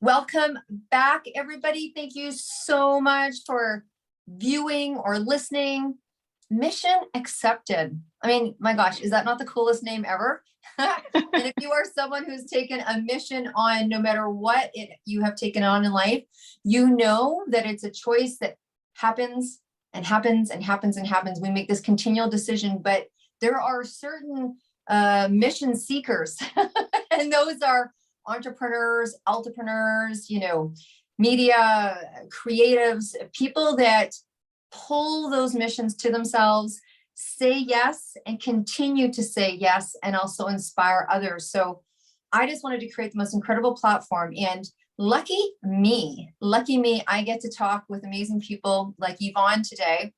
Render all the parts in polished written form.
Welcome back, everybody. Thank you so much for viewing or listening. Mission accepted. I mean, my gosh, is that not the coolest name ever? And if you are someone who's taken a mission on, no matter what you have taken on in life, you know that it's a choice that happens and happens and happens and happens. We make this continual decision, but there are certain mission seekers, and those are entrepreneurs, entrepreneurs, media creatives, people that pull those missions to themselves, say yes, and continue to say yes, and also inspire others. So I just wanted to create the most incredible platform. And lucky me, I get to talk with amazing people like Yvonne today.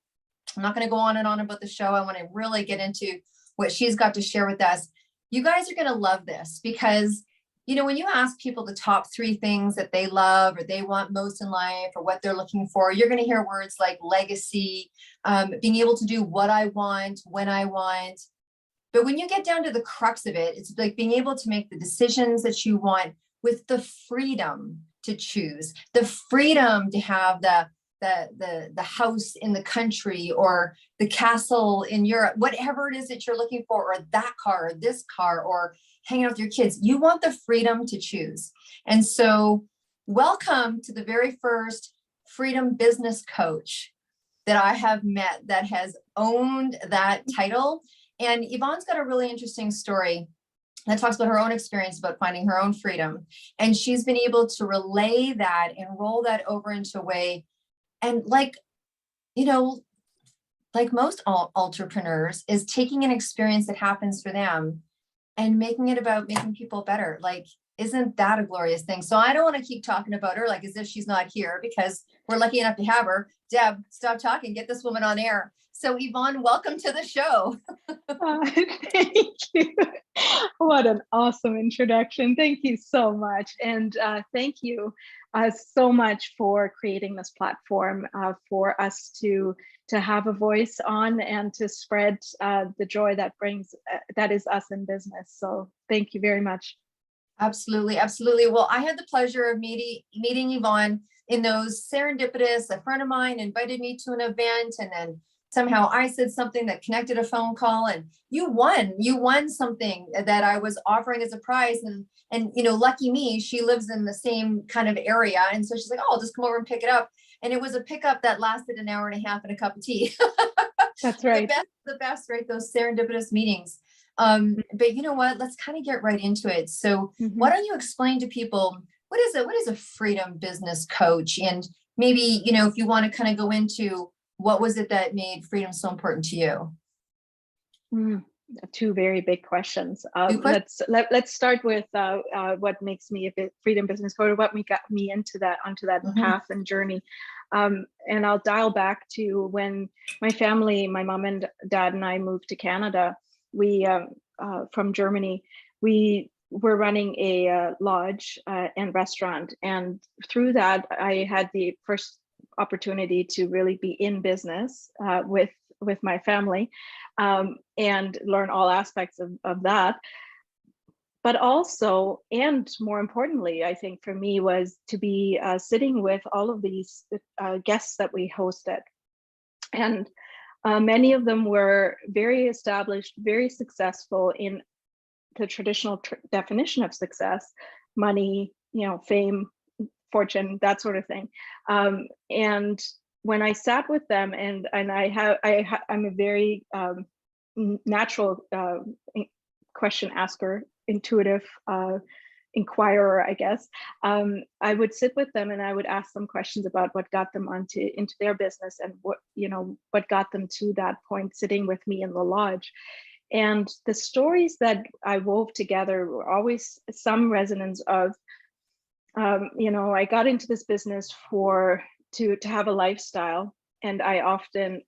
I'm not going to go on and on about the show. I want to really get into what she's got to share with us. You guys are going to love this because when you ask people the top 3 things that they love or they want most in life or what they're looking for, you're going to hear words like legacy, being able to do what I want, when I want. But when you get down to the crux of it, it's like being able to make the decisions that you want with the freedom to choose, the freedom to have the house in the country or the castle in Europe, whatever it is that you're looking for, or that car, or this car, or hanging out with your kids. You want the freedom to choose. And so welcome to the very first freedom business coach that I have met that has owned that title. And Yvonne's got a really interesting story that talks about her own experience about finding her own freedom. And she's been able to relay that and roll that over into a way. And like most entrepreneurs, is taking an experience that happens for them and making it about making people better. Like, isn't that a glorious thing? So I don't want to keep talking about her like as if she's not here, because we're lucky enough to have her. Deb, stop talking, get this woman on air. So Yvonne, welcome to the show. Thank you. What an awesome introduction. Thank you so much. And thank you so much for creating this platform for us to have a voice on and to spread the joy that brings, that is us in business. So thank you very much. Absolutely. Absolutely. Well, I had the pleasure of meeting Yvonne in those serendipitous. A friend of mine invited me to an event, and then somehow I said something that connected a phone call, and you won something that I was offering as a prize. And lucky me, she lives in the same kind of area. And so she's like, oh, I'll just come over and pick it up. And it was a pickup that lasted an hour and a half and a cup of tea. That's right. The best, right? Those serendipitous meetings. But you know what, let's kind of get right into it. So why don't you explain to people, what is a freedom business coach? And maybe, if you want to kind of go into what was it that made freedom so important to you? 2 very big questions. Let's start with what makes me a freedom business coach, what got me onto that path and journey. And I'll dial back to when my family, my mom and dad and I moved to Canada. We from Germany. We were running a lodge and restaurant, and through that I had the first opportunity to really be in business with my family and learn all aspects of that. But also, and more importantly, I think for me, was to be sitting with all of these guests that we hosted. And many of them were very established, very successful in the traditional definition of success: money, fame, fortune, that sort of thing. And when I sat with them, and I'm a very natural question asker, intuitive inquirer, I guess. I would sit with them and I would ask them questions about what got them into their business, and what got them to that point sitting with me in the lodge. And the stories that I wove together were always some resonance of, I got into this business to have a lifestyle, and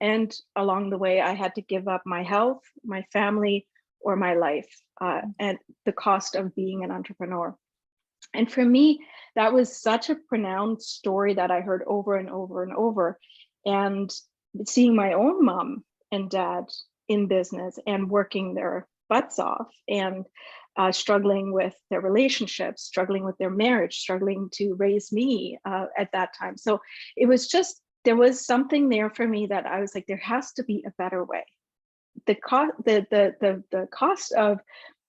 and along the way I had to give up my health, my family, or my life, at the cost of being an entrepreneur. And for me, that was such a pronounced story that I heard over and over and over. And seeing my own mom and dad in business and working their butts off, and struggling with their relationships, struggling with their marriage, struggling to raise me at that time. So it was just, there was something there for me that I was like, there has to be a better way. The cost of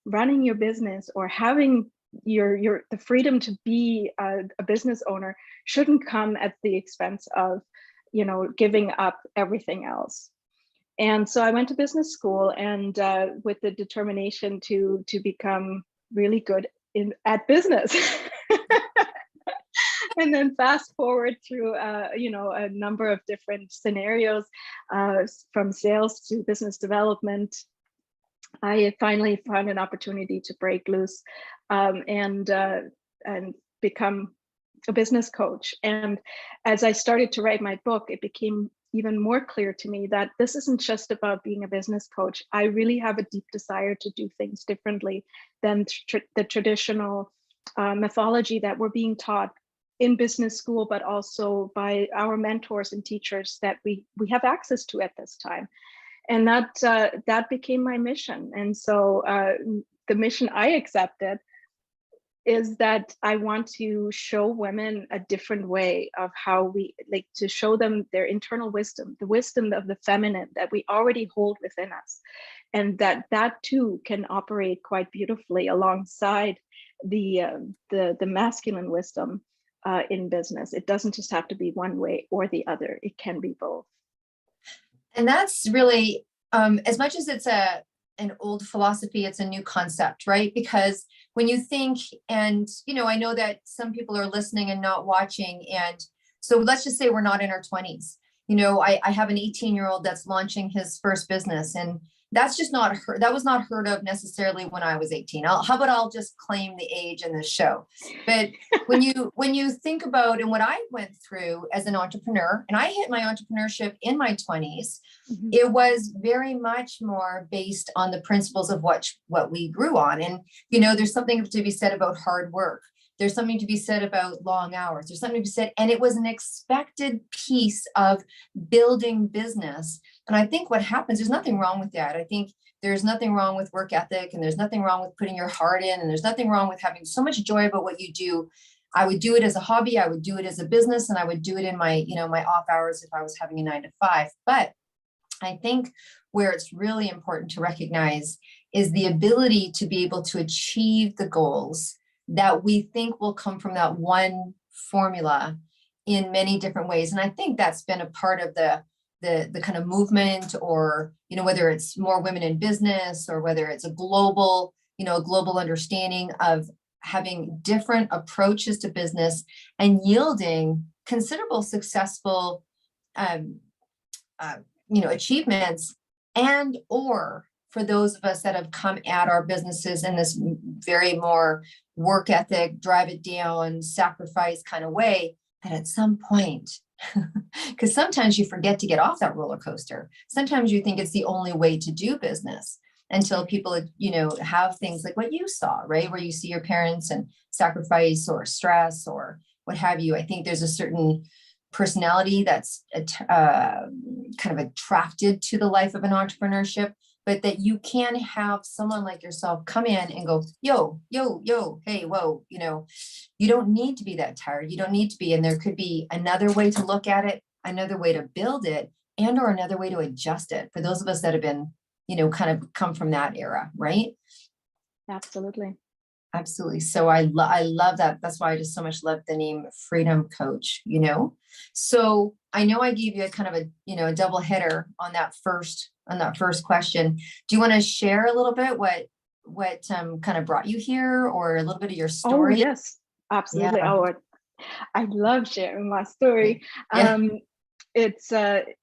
running your business or having the freedom to be a business owner shouldn't come at the expense of, you know, giving up everything else. And so I went to business school, and with the determination to become really good at business. And then fast forward through, you know, a number of different scenarios, from sales to business development. I finally found an opportunity to break loose and become a business coach. And as I started to write my book, it became even more clear to me that this isn't just about being a business coach. I really have a deep desire to do things differently than the traditional mythology that we're being taught in business school, but also by our mentors and teachers that we have access to at this time. And that became my mission. And so the mission I accepted is that I want to show women a different way of how we, like, to show them their internal wisdom, the wisdom of the feminine that we already hold within us. And that too can operate quite beautifully alongside the masculine wisdom in business. It doesn't just have to be one way or the other. It can be both. And that's really, as much as it's an old philosophy, it's a new concept, right? Because when you think, and, you know, I know that some people are listening and not watching. And so let's just say we're not in our 20s. You know, I have an 18-year-old that's launching his first business, and that's just not heard. That was not heard of necessarily when I was 18. How about I'll just claim the age in this show? But when you think about, and what I went through as an entrepreneur, and I hit my entrepreneurship in my 20s, mm-hmm. It was very much more based on the principles of what we grew on. And, you know, there's something to be said about hard work. There's something to be said about long hours. There's something to be said. And it was an expected piece of building business. And I think what happens, there's nothing wrong with that. I think there's nothing wrong with work ethic, and there's nothing wrong with putting your heart in, and there's nothing wrong with having so much joy about what you do. I would do it as a hobby. I would do it as a business, and I would do it in my, you know, my off hours if I was having a 9 to 5. But I think where it's really important to recognize is the ability to be able to achieve the goals that we think will come from that one formula in many different ways. And I think that's been a part of the kind of movement, or, you know, whether it's more women in business, or whether it's a global, you know, a global understanding of having different approaches to business and yielding considerable successful, you know, achievements, and, or for those of us that have come at our businesses in this very more work ethic, drive it down, sacrifice kind of way, that at some point, because sometimes you forget to get off that roller coaster. Sometimes you think it's the only way to do business until people, you know, have things like what you saw, right? Where you see your parents and sacrifice or stress or what have you. I think there's a certain personality that's kind of attracted to the life of an entrepreneurship, but that you can have someone like yourself come in and go, yo, hey, whoa, you know, you don't need to be that tired. You don't need to be, and there could be another way to look at it, another way to build it, and or another way to adjust it for those of us that have been, you know, kind of come from that era, right? Absolutely. Absolutely. So I love that. That's why I just so much love the name Freedom Coach, you know? So I know I gave you a kind of a, you know, a double hitter on that first question. Do you want to share a little bit what kind of brought you here, or a little bit of your story? Oh, yes, absolutely. Yeah. Oh, I love sharing my story. Yeah. It's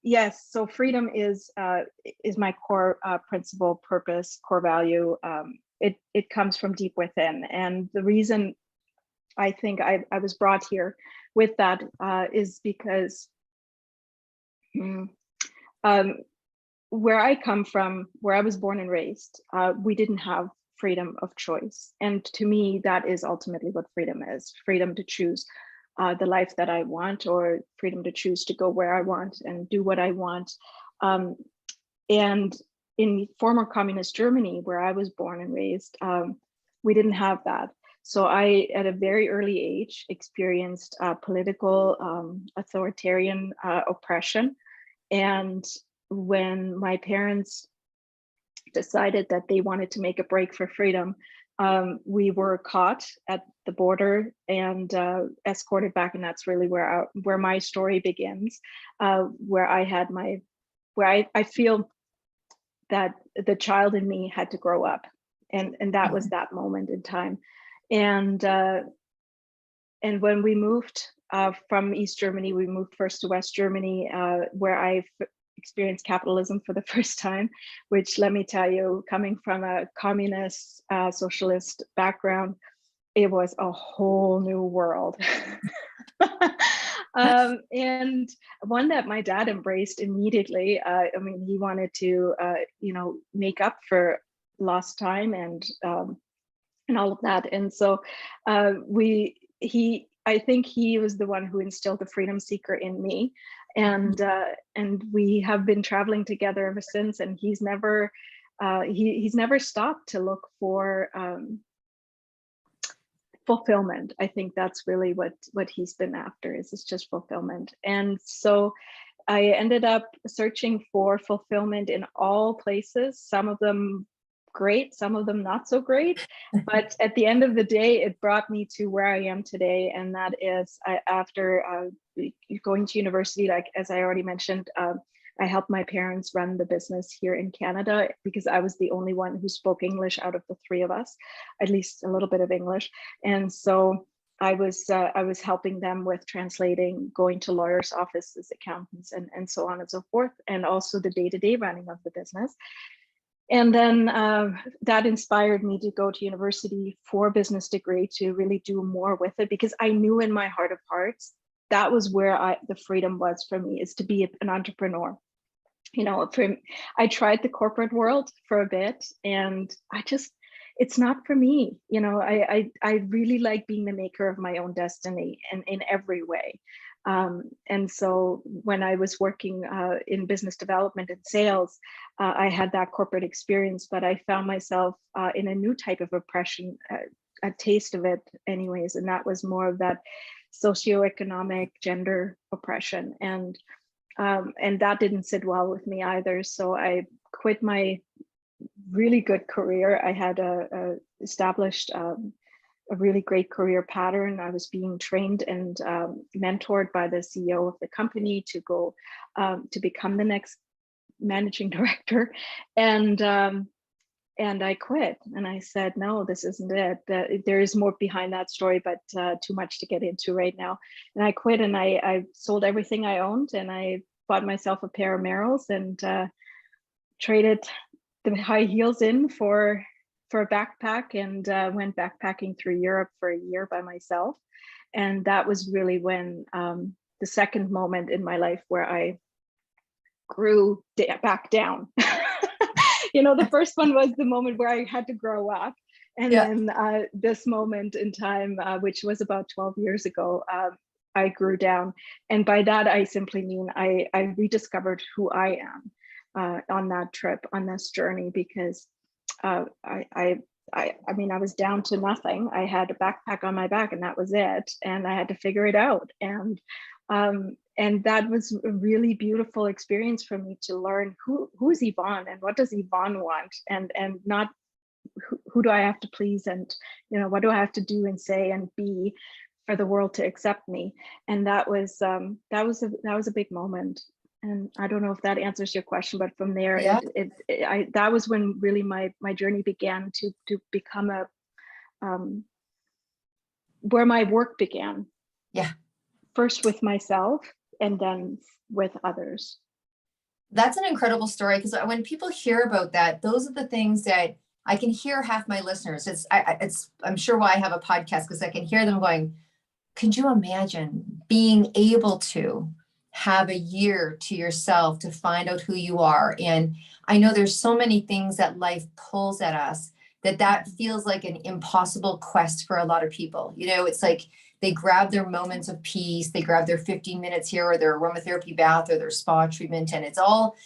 yes. So freedom is my core principle, purpose, core value. It comes from deep within, and the reason I think I was brought here with that is because where I come from, where I was born and raised, we didn't have freedom of choice, and to me, that is ultimately what freedom is: freedom to choose the life that I want, or freedom to choose to go where I want and do what I want. And in former communist Germany, where I was born and raised, we didn't have that. So I, at a very early age, experienced political authoritarian oppression. And when my parents decided that they wanted to make a break for freedom, we were caught at the border and escorted back, and that's really where my story begins, where I feel that the child in me had to grow up, and that was that moment in time. And when we moved from East Germany, we moved first to West Germany, where I experienced capitalism for the first time, which, let me tell you, coming from a communist socialist background, it was a whole new world. And one that my dad embraced immediately. I mean, he wanted to, make up for lost time and all of that. And so I think he was the one who instilled the freedom seeker in me. And we have been traveling together ever since. And he's never stopped to look for fulfillment. I think that's really what he's been after, is it's just fulfillment. And so I ended up searching for fulfillment in all places, some of them great, some of them not so great. But at the end of the day, it brought me to where I am today. And that is after going to university, like as I already mentioned, I helped my parents run the business here in Canada because I was the only one who spoke English out of the three of us, at least a little bit of English. And so I was helping them with translating, going to lawyers' offices, accountants, and so on and so forth, and also the day-to-day running of the business. And then that inspired me to go to university for a business degree to really do more with it, because I knew in my heart of hearts, that was where the freedom was for me, is to be an entrepreneur. I tried the corporate world for a bit, and it's not for me. I really like being the maker of my own destiny, and in every way. And so when I was working in business development and sales, I had that corporate experience, but I found myself in a new type of oppression, a taste of it anyways. And that was more of that socioeconomic gender oppression. And that didn't sit well with me either. So I quit my really good career. I had established a really great career pattern. I was being trained and mentored by the CEO of the company to go to become the next managing director. And I quit, and I said, no, this isn't it. There is more behind that story, but too much to get into right now. And I quit, and I sold everything I owned, and I bought myself a pair of Merrills and traded the high heels in for a backpack, and went backpacking through Europe for a year by myself. And that was really when the second moment in my life where I grew back down. The first one was the moment where I had to grow up. And then this moment in time, which was about 12 years ago, I grew down. And by that, I simply mean I rediscovered who I am on that trip, on this journey, because I mean, I was down to nothing. I had a backpack on my back, and that was it. And I had to figure it out. And that was a really beautiful experience for me to learn who's Yvonne, and what does Yvonne want, and not who do I have to please, and what do I have to do and say and be for the world to accept me. And that was a big moment. And I don't know if that answers your question, but from there, that was when really my journey began to become where my work began. Yeah. First with myself, and then with others. That's an incredible story, because when people hear about that, those are the things that I can hear half my listeners. I'm sure why I have a podcast, because I can hear them going, could you imagine being able to have a year to yourself to find out who you are? And I know there's so many things that life pulls at us that feels like an impossible quest for a lot of people. It's like they grab their moments of peace, they grab their 15 minutes here, or their aromatherapy bath, or their spa treatment. And it's all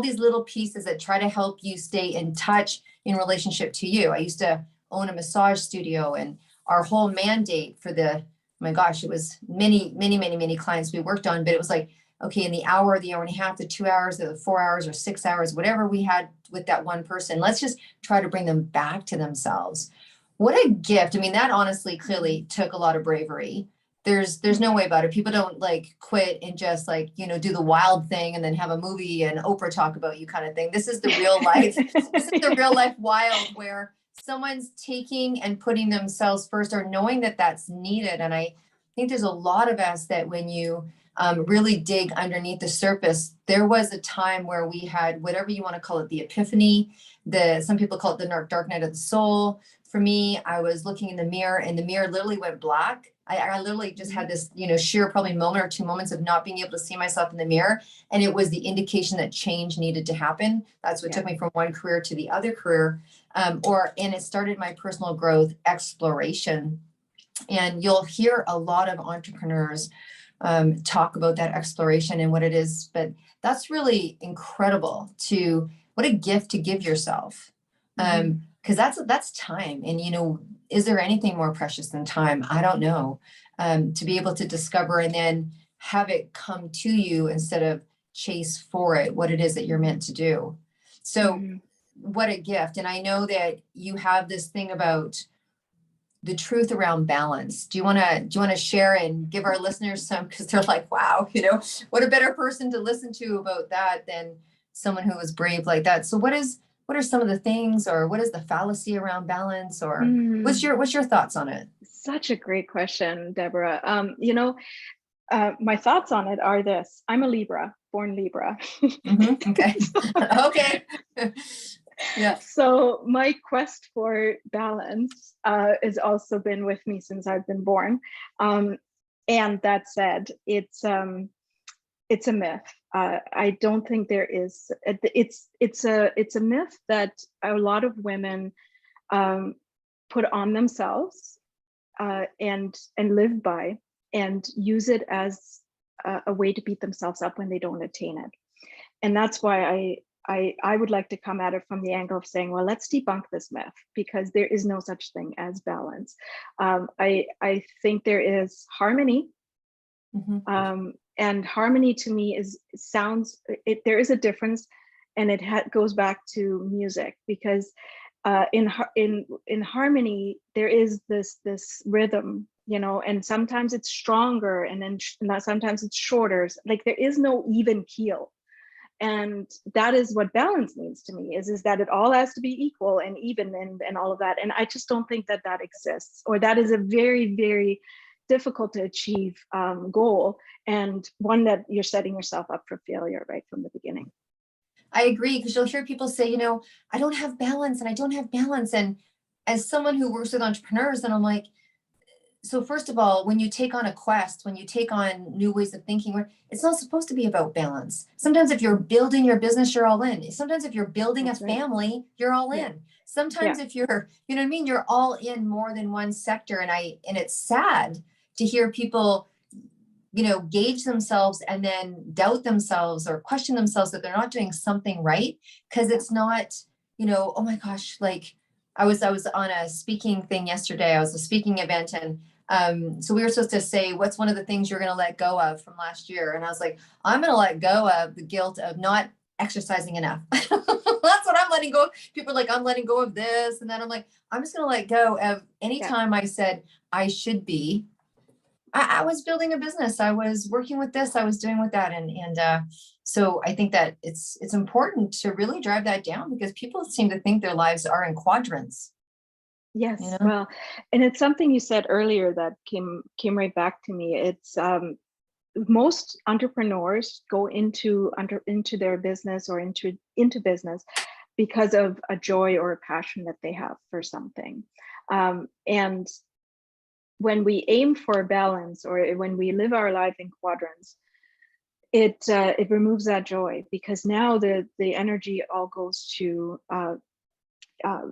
these little pieces that try to help you stay in touch in relationship to you. I used to own a massage studio, and our whole mandate for the, my gosh, it was many clients we worked on, but it was like, okay, in the hour, the hour and a half, the 2 hours, the 4 hours or 6 hours, whatever we had with that one person, let's just try to bring them back to themselves. What a gift. I mean, that honestly clearly took a lot of bravery. There's no way about it. People don't like quit and just like, you know, do the wild thing and then have a movie and Oprah talk about you kind of thing. This is the real life. This is the real life wild, where someone's taking and putting themselves first, or knowing that that's needed. And I think there's a lot of us that when you really dig underneath the surface, there was a time where we had, whatever you want to call it, the epiphany, some people call it the dark night of the soul. For me, I was looking in the mirror and the mirror literally went black. I literally just had this, you know, sheer probably moment or 2 moments of not being able to see myself in the mirror. And it was the indication that change needed to happen. That's what took me from one career to the other career. And it started my personal growth exploration. And you'll hear a lot of entrepreneurs talk about that exploration and what it is, but that's really incredible. What a gift to give yourself. Because that's time. And, you know, is there anything more precious than time? I don't know. To be able to discover and then have it come to you instead of chase for it, what it is that you're meant to do. So what a gift. And I know that you have this thing about the truth around balance. Do you want to share and give our listeners some, because they're like, wow, you know, what a better person to listen to about that than someone who was brave like that. So what are some of the things, or what is the fallacy around balance, or what's your thoughts on it? Such a great question, Deborah. You know, my thoughts on it are this: I'm a Libra, born Libra. Okay. Okay. Yeah. So my quest for balance has also been with me since I've been born. And that said, it's a myth. I don't think there is. It's a myth that a lot of women put on themselves and live by, and use it as a way to beat themselves up when they don't attain it. And that's why I would like to come at it from the angle of saying, well, let's debunk this myth, because there is no such thing as balance. I think there is harmony. And harmony to me there is a difference, and it goes back to music, because in harmony there is this rhythm, you know, and sometimes it's stronger, and then sometimes it's shorter. Like there is no even keel. And that is what balance means to me, is that it all has to be equal and even and all of that. And I just don't think that exists, or that is a very, very difficult to achieve goal, and one that you're setting yourself up for failure right from the beginning. I agree, because you'll hear people say, you know, I don't have balance and I don't have balance. And as someone who works with entrepreneurs, and I'm like, so first of all, when you take on a quest, when you take on new ways of thinking, it's not supposed to be about balance. Sometimes if you're building your business, you're all in. Sometimes if you're building a family, you're all in. Sometimes if you're, you know what I mean, you're all in more than one sector. And it's sad to hear people, you know, gauge themselves and then doubt themselves or question themselves that they're not doing something right, because it's not, you know, oh my gosh, like I was on a speaking thing yesterday. I was a speaking event, and so we were supposed to say, what's one of the things you're going to let go of from last year? And I was like, I'm going to let go of the guilt of not exercising enough. That's what I'm letting go of. People are like, I'm letting go of this. And then I'm like, I'm just going to let go of anytime I said I should be. I was building a business. I was working with this. I was doing with that. And so I think that it's important to really drive that down, because people seem to think their lives are in quadrants. Yes. You know? Well, and it's something you said earlier that came right back to me. It's most entrepreneurs go into their business or into business because of a joy or a passion that they have for something. And when we aim for balance, or when we live our life in quadrants, it removes that joy, because now the energy all goes to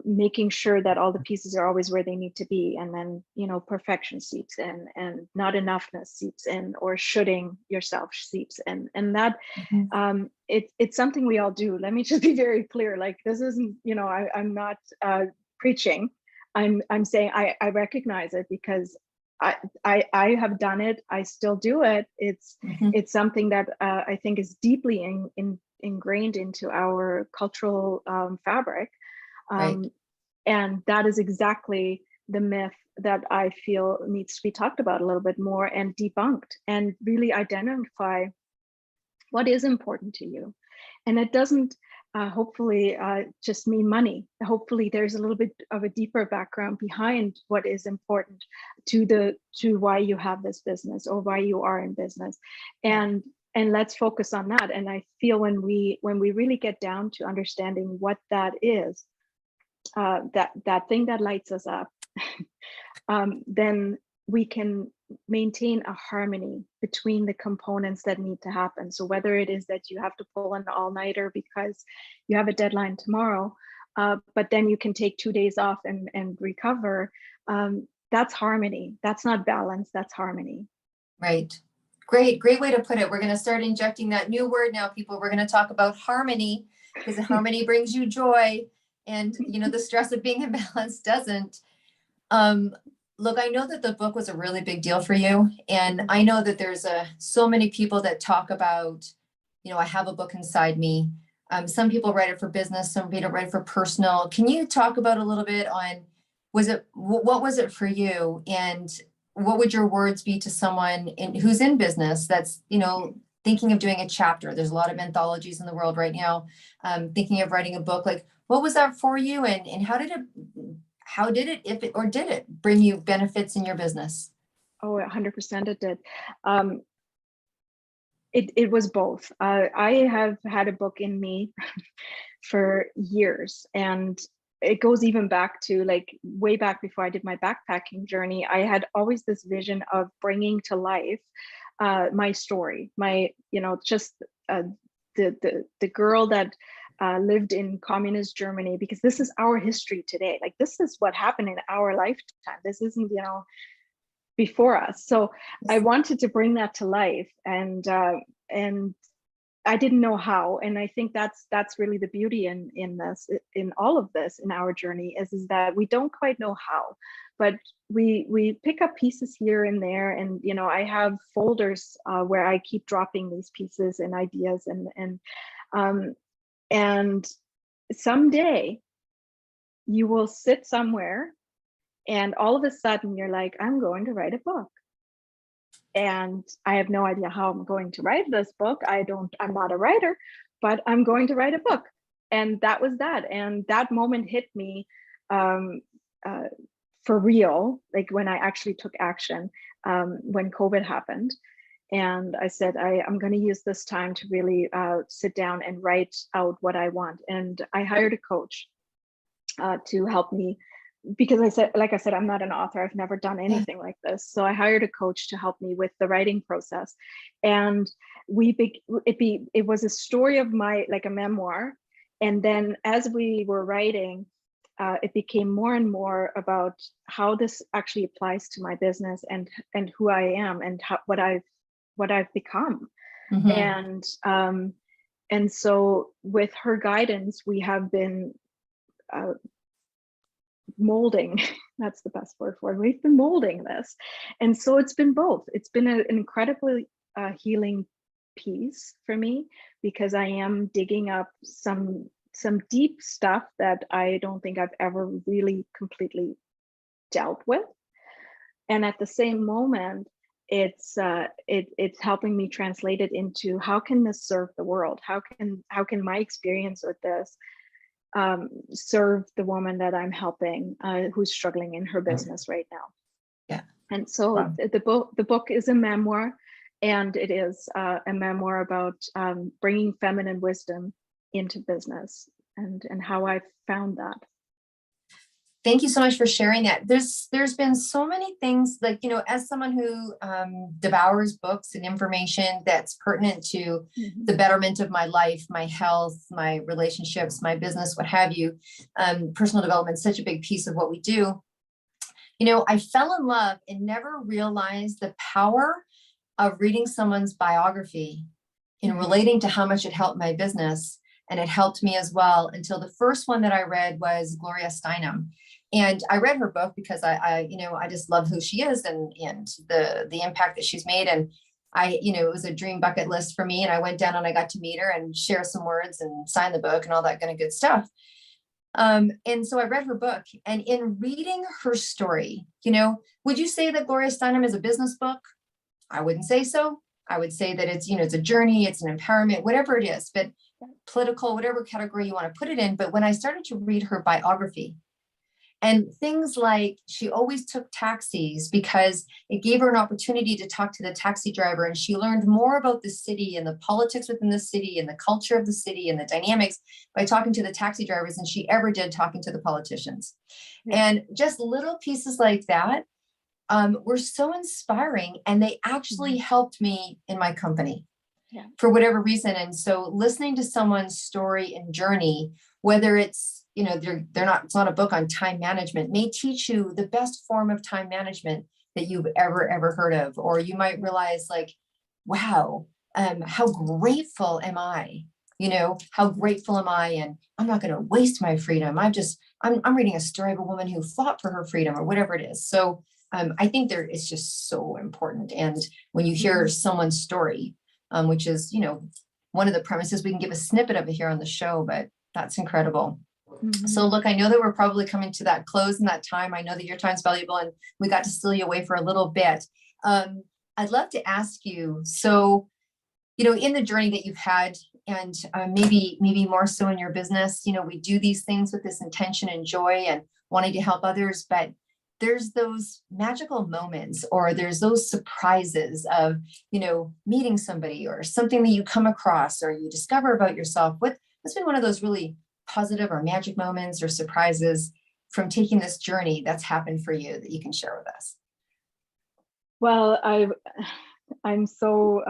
making sure that all the pieces are always where they need to be, and then, you know, perfection seeps in, and not enoughness seeps in, or shoulding yourself seeps in, and that it's something we all do. Let me just be very clear. Like, this isn't, you know, I'm not preaching. I'm saying I recognize it because I have done it. I still do it. It's something that I think is deeply ingrained into our cultural fabric. Right. And that is exactly the myth that I feel needs to be talked about a little bit more and debunked, and really identify what is important to you. And it doesn't hopefully just mean money. Hopefully there's a little bit of a deeper background behind what is important to why you have this business or why you are in business. And let's focus on that. And I feel when we really get down to understanding what that is, that thing that lights us up, then we can maintain a harmony between the components that need to happen. So whether it is that you have to pull an all-nighter because you have a deadline tomorrow, but then you can take 2 days off and recover, that's harmony. That's not balance, that's harmony. Right. Great way to put it. We're going to start injecting that new word now, people. We're going to talk about harmony, because harmony brings you joy, and the stress of being imbalanced doesn't. Look, I know that the book was a really big deal for you, and I know that there's so many people that talk about, I have a book inside me. Some people write it for business, some people write it for personal. Can you talk about a little bit on, what was it for you, and what would your words be to someone who's in business that's, thinking of doing a chapter? There's a lot of anthologies in the world right now, thinking of writing a book. Like, what was that for you, and how did it, if it, or did it bring you benefits in your business? Oh, 100% it did. It was both. I have had a book in me for years, and it goes even back to way back before I did my backpacking journey. I had always this vision of bringing to life my story, just the girl that lived in communist Germany, because this is our history today. Like, this is what happened in our lifetime. This isn't, before us. So I wanted to bring that to life, and I didn't know how. And I think that's really the beauty in this, in all of this, in our journey, is that we don't quite know how, but we pick up pieces here and there. And I have folders where I keep dropping these pieces and ideas, and someday you will sit somewhere and all of a sudden you're like, I'm going to write a book. And I have no idea how I'm going to write this book. I'm not a writer, but I'm going to write a book. And that was that. And that moment hit me for real, like when I actually took action when COVID happened. And I said, I'm going to use this time to really sit down and write out what I want. And I hired a coach to help me, because like I said, I'm not an author. I've never done anything like this. So I hired a coach to help me with the writing process. And it was a story of like a memoir. And then as we were writing, it became more and more about how this actually applies to my business and who I am and what I've become. And so with her guidance, we have been molding, that's the best word for it. We've been molding this. And so it's been both. It's been an incredibly healing piece for me, because I am digging up some deep stuff that I don't think I've ever really completely dealt with. And at the same moment, it's helping me translate it into, how can this serve the world? How can my experience with this serve the woman that I'm helping, who's struggling in her business right now? Yeah. And so the book is a memoir, and it is a memoir about bringing feminine wisdom into business and how I found that. Thank you so much for sharing that. There's been so many things, like, as someone who devours books and information that's pertinent to the betterment of my life, my health, my relationships, my business, what have you, personal development is such a big piece of what we do. I fell in love and never realized the power of reading someone's biography in relating to how much it helped my business. And it helped me as well, until the first one that I read was Gloria Steinem. And I read her book because I just love who she is and the impact that she's made. And it was a dream bucket list for me. And I went down and I got to meet her and share some words and sign the book and all that kind of good stuff. And so I read her book, and in reading her story, would you say that Gloria Steinem is a business book? I wouldn't say so. I would say that it's, it's a journey, it's an empowerment, whatever it is, but political, whatever category you want to put it in. But when I started to read her biography, and things like she always took taxis because it gave her an opportunity to talk to the taxi driver, and she learned more about the city and the politics within the city and the culture of the city and the dynamics by talking to the taxi drivers than she ever did talking to the politicians. Yeah. And just little pieces like that were so inspiring, and they actually helped me in my company for whatever reason. And so listening to someone's story and journey, whether it's it's not a book on time management, may teach you the best form of time management that you've ever heard of. Or you might realize, like, wow, how grateful am I? How grateful am I? And I'm not going to waste my freedom. I'm reading a story of a woman who fought for her freedom, or whatever it is. So I think it's just so important. And when you hear someone's story, which is, one of the premises, we can give a snippet of it here on the show, but that's incredible. So look, I know that we're probably coming to that close in that time. I know that your time's valuable, and we got to steal you away for a little bit. I'd love to ask you, so, in the journey that you've had, and maybe more so in your business, we do these things with this intention and joy and wanting to help others, but there's those magical moments, or there's those surprises of, meeting somebody or something that you come across or you discover about yourself. What's been one of those really positive or magic moments or surprises from taking this journey that's happened for you that you can share with us? Well, I'm so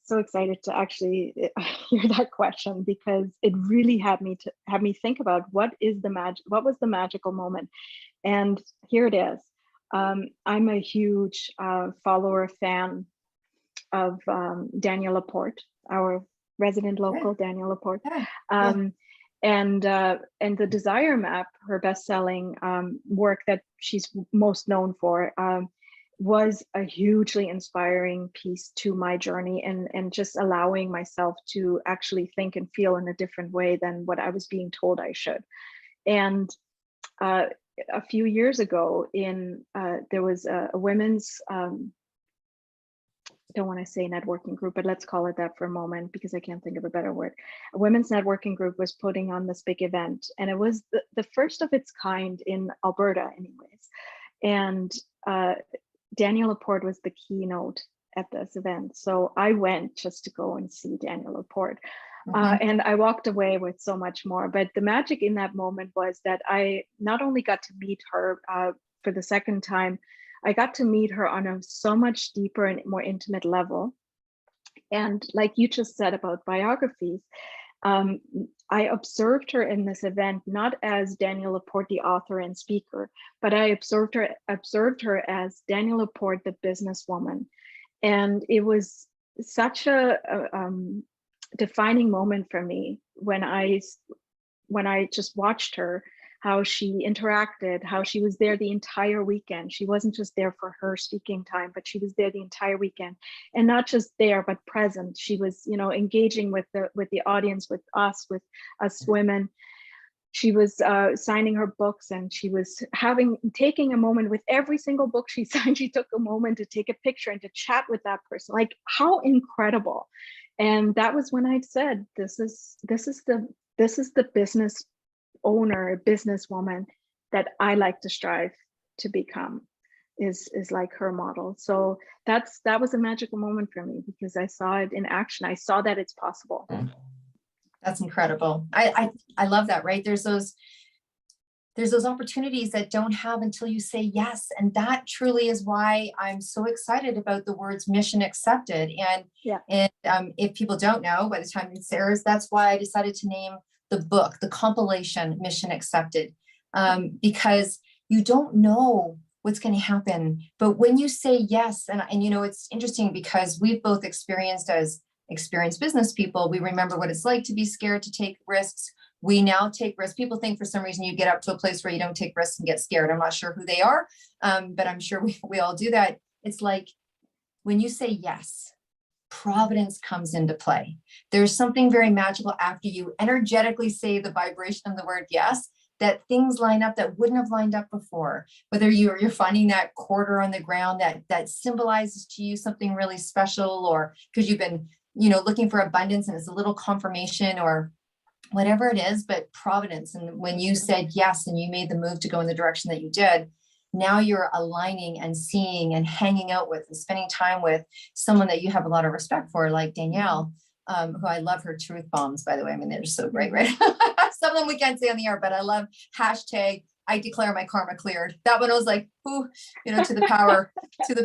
excited to actually hear that question, because it really had me think about what was the magical moment. And here it is. I'm a huge follower, fan of Danielle Laporte, our resident local, Danielle Laporte. And the Desire Map, her best-selling work that she's most known for, was a hugely inspiring piece to my journey, and just allowing myself to actually think and feel in a different way than what I was being told I should. And a few years ago, there was a women's, I don't want to say networking group, but let's call it that for a moment, because I can't think of a better word. A women's networking group was putting on this big event, and it was the first of its kind in Alberta anyways. And Danielle Laporte was the keynote at this event. So I went just to go and see Danielle Laporte. And I walked away with so much more. But the magic in that moment was that I not only got to meet her for the second time, I got to meet her on a so much deeper and more intimate level. And like you just said about biographies, I observed her in this event, not as Danielle Laporte, the author and speaker, but I observed her as Danielle Laporte, the businesswoman. And it was such a defining moment for me when I just watched her, how she interacted, how she was there the entire weekend. She wasn't just there for her speaking time, but she was there the entire weekend, and not just there, but present. She was, engaging with the audience, with us women. She was signing her books, and she was taking a moment with every single book she signed. She took a moment to take a picture and to chat with that person. Like, how incredible! And that was when I said, this is the business owner, businesswoman that I like to strive to become, is like her model. So that was a magical moment for me, because I saw it in action. I saw that it's possible. That's incredible. I love that, right? There's those opportunities that don't have until you say yes. And that truly is why I'm so excited about the words mission accepted. And if people don't know, by the time it airs, that's why I decided to name the book, the compilation, Mission Accepted, because you don't know what's going to happen. But when you say yes, and it's interesting because we've both experienced as experienced business people, we remember what it's like to be scared to take risks. We now take risks. People think for some reason you get up to a place where you don't take risks and get scared. I'm not sure who they are, but I'm sure we all do that. It's like when you say yes, providence comes into play. There's something very magical after you energetically say the vibration of the word yes, that things line up that wouldn't have lined up before. Whether you're finding that quarter on the ground that symbolizes to you something really special, or because you've been, looking for abundance and it's a little confirmation or whatever it is, but providence. And when you said yes and you made the move to go in the direction that you did, now you're aligning and seeing and hanging out with and spending time with someone that you have a lot of respect for, like Danielle, who I love her truth bombs, by the way. I mean, they're just so great, right? Some of them we can't say on the air, but I love hashtag I declare my karma cleared. That one was like, ooh, to the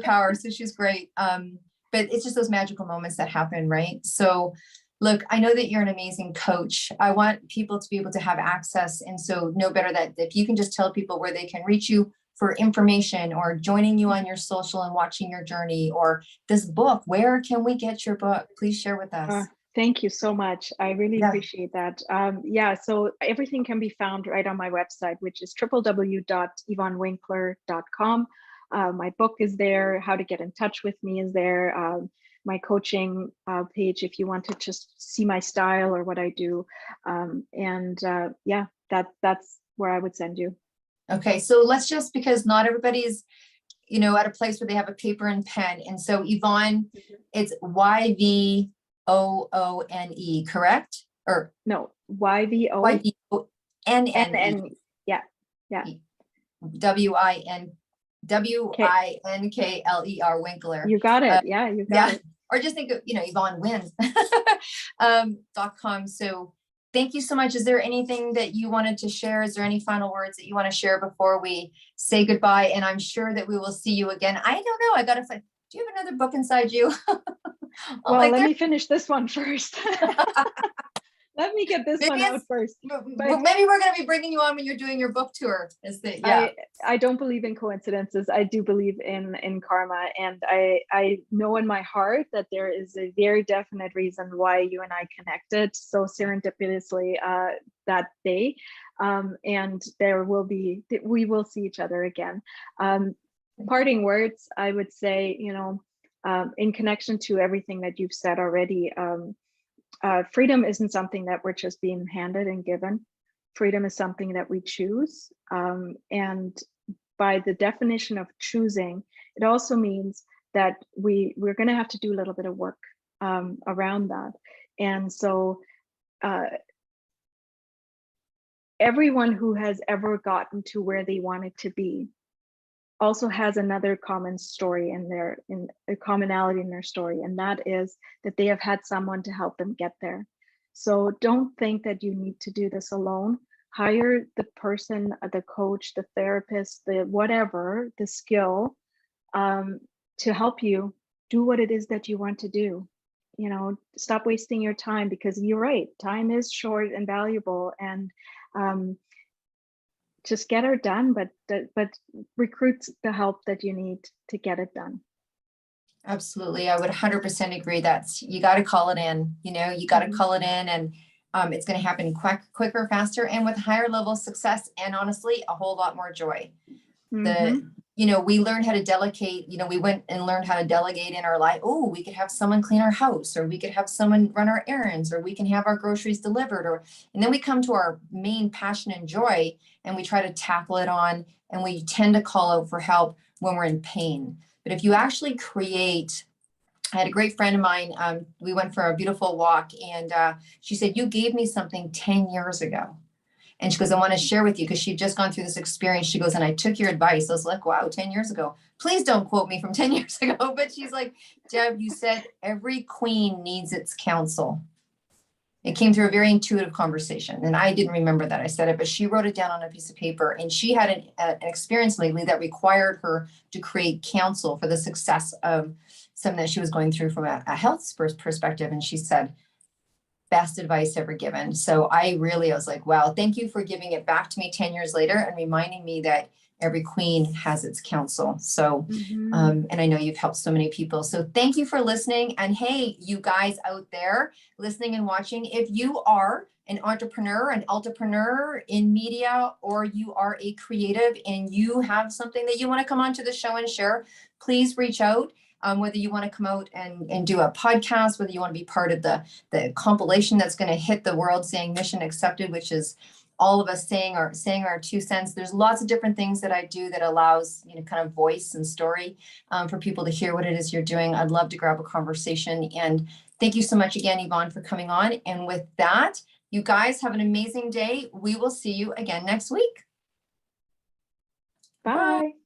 power. So she's great. But it's just those magical moments that happen, right? So look, I know that you're an amazing coach. I want people to be able to have access. And so no better that if you can just tell people where they can reach you for information, or joining you on your social and watching your journey, or this book, where can we get your book? Please share with us. Thank you so much. I really appreciate that. So everything can be found right on my website, which is www.yvonnewinkler.com. My book is there. How to get in touch with me is there. My coaching page, if you want to just see my style or what I do. That's where I would send you. Okay, so let's just, because not everybody's, at a place where they have a paper and pen. And so Yvonne, it's Yvonne, correct? Or no, Yvonne. Yeah. Winkler, Winkler. You got it. You got it. Or just think of, Yvonne wins. .com. So thank you so much. Is there anything that you wanted to share? Is there any final words that you want to share before we say goodbye? And I'm sure that we will see you again. I don't know. I got to find, do you have another book inside you? Let me finish this one first. Let me get this one out first. But maybe we're going to be bringing you on when you're doing your book tour. I don't believe in coincidences. I do believe in karma. And I know in my heart that there is a very definite reason why you and I connected so serendipitously that day. And we will see each other again. Parting words, I would say, in connection to everything that you've said already, freedom isn't something that we're just being handed and given. Freedom is something that we choose. And by the definition of choosing, it also means that we're going to have to do a little bit of work around that. And so everyone who has ever gotten to where they wanted to be also has another common story in a commonality in their story, and that is that they have had someone to help them get there. So don't think that you need to do this alone. Hire the person, the coach, the therapist, the whatever, the skill to help you do what it is that you want to do. Stop wasting your time, because you're right, time is short and valuable, and just get it done, but recruit the help that you need to get it done. Absolutely. I would 100% agree. You got to call it in, you got to call it in, and it's going to happen quicker, faster, and with higher level success, and honestly, a whole lot more joy. We learned how to delegate, we went and learned how to delegate in our life. Oh, we could have someone clean our house, or we could have someone run our errands, or we can have our groceries delivered, and then we come to our main passion and joy, and we try to tackle it on, and we tend to call out for help when we're in pain. But if you actually create, I had a great friend of mine, we went for a beautiful walk, and she said, you gave me something 10 years ago. And she goes, I want to share with you, because she'd just gone through this experience. She goes, and I took your advice. I was like, wow, 10 years ago. Please don't quote me from 10 years ago. But she's like, Deb, you said every queen needs its counsel. It came through a very intuitive conversation. And I didn't remember that I said it, but she wrote it down on a piece of paper. And she had an experience lately that required her to create counsel for the success of something that she was going through from a health perspective. And she said, best advice ever given. So I was like, wow, thank you for giving it back to me 10 years later and reminding me that every queen has its counsel. So, and I know you've helped so many people. So thank you for listening. And hey, you guys out there listening and watching, if you are an entrepreneur, an entrepreneur in media, or you are a creative and you have something that you want to come onto the show and share, please reach out. Whether you want to come out and do a podcast, whether you want to be part of the compilation that's going to hit the world saying mission accepted, which is all of us saying our 2 cents. There's lots of different things that I do that allows, kind of voice and story for people to hear what it is you're doing. I'd love to grab a conversation. And thank you so much again, Yvonne, for coming on. And with that, you guys have an amazing day. We will see you again next week. Bye.